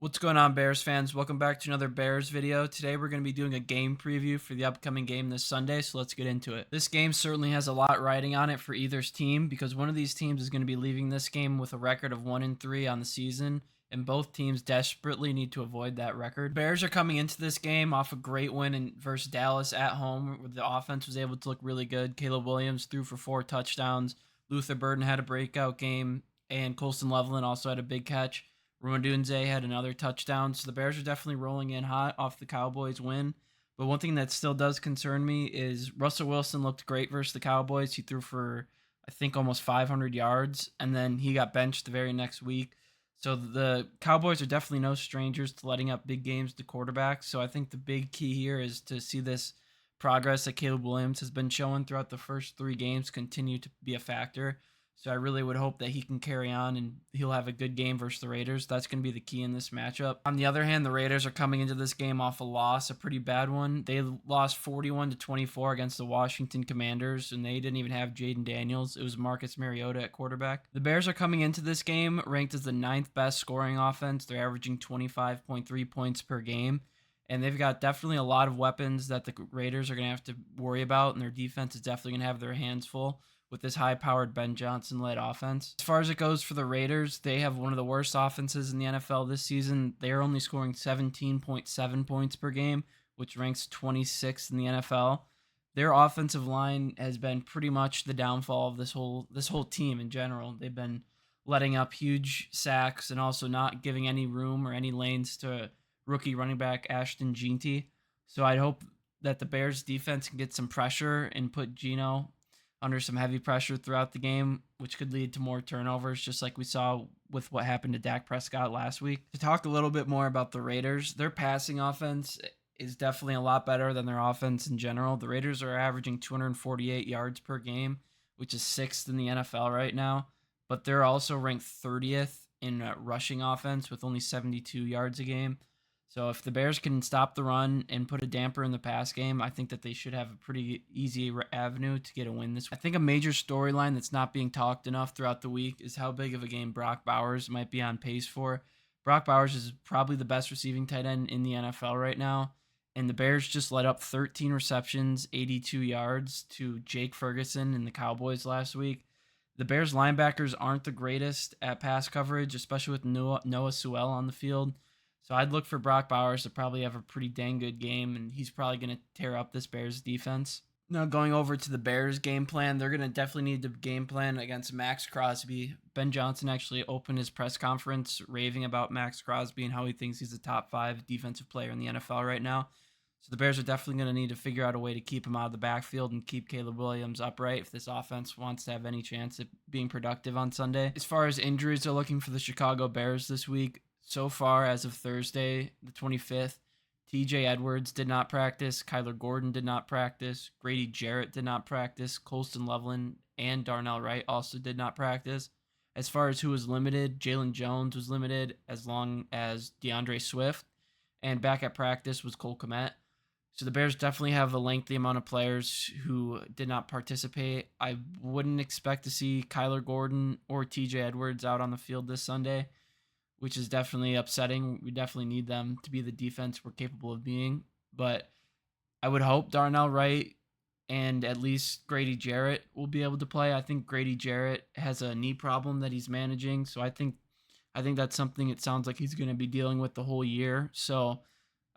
What's going on, Bears fans? Welcome back to another Bears video. Today we're going to be doing a game preview for the upcoming game this Sunday, so let's get into it. This game certainly has a lot riding on it for either's team because one of these teams is going to be leaving this game with a record of 1-3 on the season, and both teams desperately need to avoid that record. Bears are coming into this game off a great win versus Dallas at home, where the offense was able to look really good. Caleb Williams threw for 4 touchdowns. Luther Burden had a breakout game, and Colston Loveland also had a big catch. Odunze had another touchdown, so the Bears are definitely rolling in hot off the Cowboys win. But one thing that still does concern me is Russell Wilson looked great versus the Cowboys. He threw for, I think, almost 500 yards, and then he got benched the very next week. So the Cowboys are definitely no strangers to letting up big games to quarterbacks. So I think the big key here is to see this progress that Caleb Williams has been showing throughout the first 3 games continue to be a factor. So I really would hope that he can carry on and he'll have a good game versus the Raiders. That's going to be the key in this matchup. On the other hand, the Raiders are coming into this game off a loss, a pretty bad one. They lost 41-24 against the Washington Commanders, and they didn't even have Jaden Daniels. It was Marcus Mariota at quarterback. The Bears are coming into this game ranked as the 9th best scoring offense. They're averaging 25.3 points per game. And they've got definitely a lot of weapons that the Raiders are going to have to worry about, and their defense is definitely going to have their hands full with this high-powered Ben Johnson-led offense. As far as it goes for the Raiders, they have one of the worst offenses in the NFL this season. They are only scoring 17.7 points per game, which ranks 26th in the NFL. Their offensive line has been pretty much the downfall of this whole team in general. They've been letting up huge sacks and also not giving any room or any lanes to rookie running back Ashton Jeanty. So I'd hope that the Bears defense can get some pressure and put Geno under some heavy pressure throughout the game, which could lead to more turnovers, just like we saw with what happened to Dak Prescott last week. To talk a little bit more about the Raiders, their passing offense is definitely a lot better than their offense in general. The Raiders are averaging 248 yards per game, which is 6th in the NFL right now, but they're also ranked 30th in rushing offense with only 72 yards a game. So if the Bears can stop the run and put a damper in the pass game, I think that they should have a pretty easy avenue to get a win this week. I think a major storyline that's not being talked enough throughout the week is how big of a game Brock Bowers might be on pace for. Brock Bowers is probably the best receiving tight end in the NFL right now, and the Bears just let up 13 receptions, 82 yards to Jake Ferguson and the Cowboys last week. The Bears linebackers aren't the greatest at pass coverage, especially with Noah Sewell on the field. So I'd look for Brock Bowers to probably have a pretty dang good game, and he's probably going to tear up this Bears defense. Now, going over to the Bears game plan, they're going to definitely need to game plan against Maxx Crosby. Ben Johnson actually opened his press conference raving about Maxx Crosby and how he thinks he's a top 5 defensive player in the NFL right now. So the Bears are definitely going to need to figure out a way to keep him out of the backfield and keep Caleb Williams upright if this offense wants to have any chance at being productive on Sunday. As far as injuries are looking for the Chicago Bears this week, so far as of Thursday, the 25th, TJ Edwards did not practice, Kyler Gordon did not practice, Grady Jarrett did not practice, Colston Loveland and Darnell Wright also did not practice. As far as who was limited, Jalen Jones was limited, as long as DeAndre Swift, and back at practice was Cole Kmet. So the Bears definitely have a lengthy amount of players who did not participate. I wouldn't expect to see Kyler Gordon or TJ Edwards out on the field this Sunday, which is definitely upsetting. We definitely need them to be the defense we're capable of being. But I would hope Darnell Wright and at least Grady Jarrett will be able to play. I think Grady Jarrett has a knee problem that he's managing, so I think that's something it sounds like he's going to be dealing with the whole year. So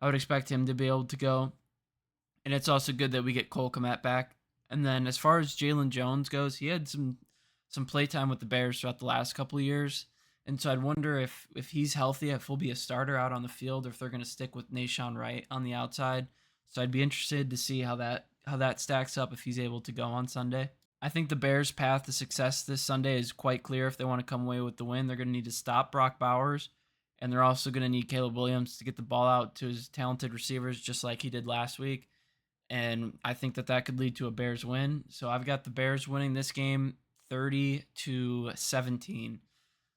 I would expect him to be able to go. And it's also good that we get Cole Kmet back. And then as far as Jalen Jones goes, he had some playtime with the Bears throughout the last couple of years. And so I'd wonder if he's healthy, if he'll be a starter out on the field, or if they're going to stick with Nashawn Wright on the outside. So I'd be interested to see how that stacks up if he's able to go on Sunday. I think the Bears' path to success this Sunday is quite clear. If they want to come away with the win, they're going to need to stop Brock Bowers, and they're also going to need Caleb Williams to get the ball out to his talented receivers just like he did last week. And I think that could lead to a Bears win. So I've got the Bears winning this game 30-17.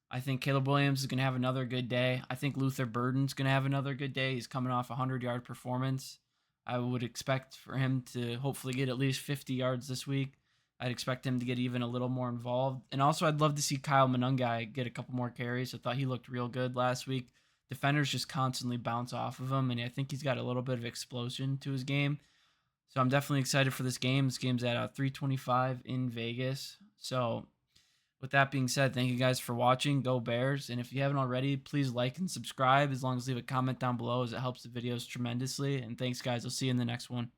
I think Caleb Williams is going to have another good day. I think Luther Burden's going to have another good day. He's coming off a 100-yard performance. I would expect for him to hopefully get at least 50 yards this week. I'd expect him to get even a little more involved. And also, I'd love to see Kyle Monungai get a couple more carries. I thought he looked real good last week. defenders just constantly bounce off of him, and I think he's got a little bit of explosion to his game. So I'm definitely excited for this game. This game's at 325 in Vegas. So with that being said, thank you guys for watching. Go Bears. And if you haven't already, please like and subscribe, as long as leave a comment down below, as it helps the videos tremendously. And thanks, guys. I'll see you in the next one.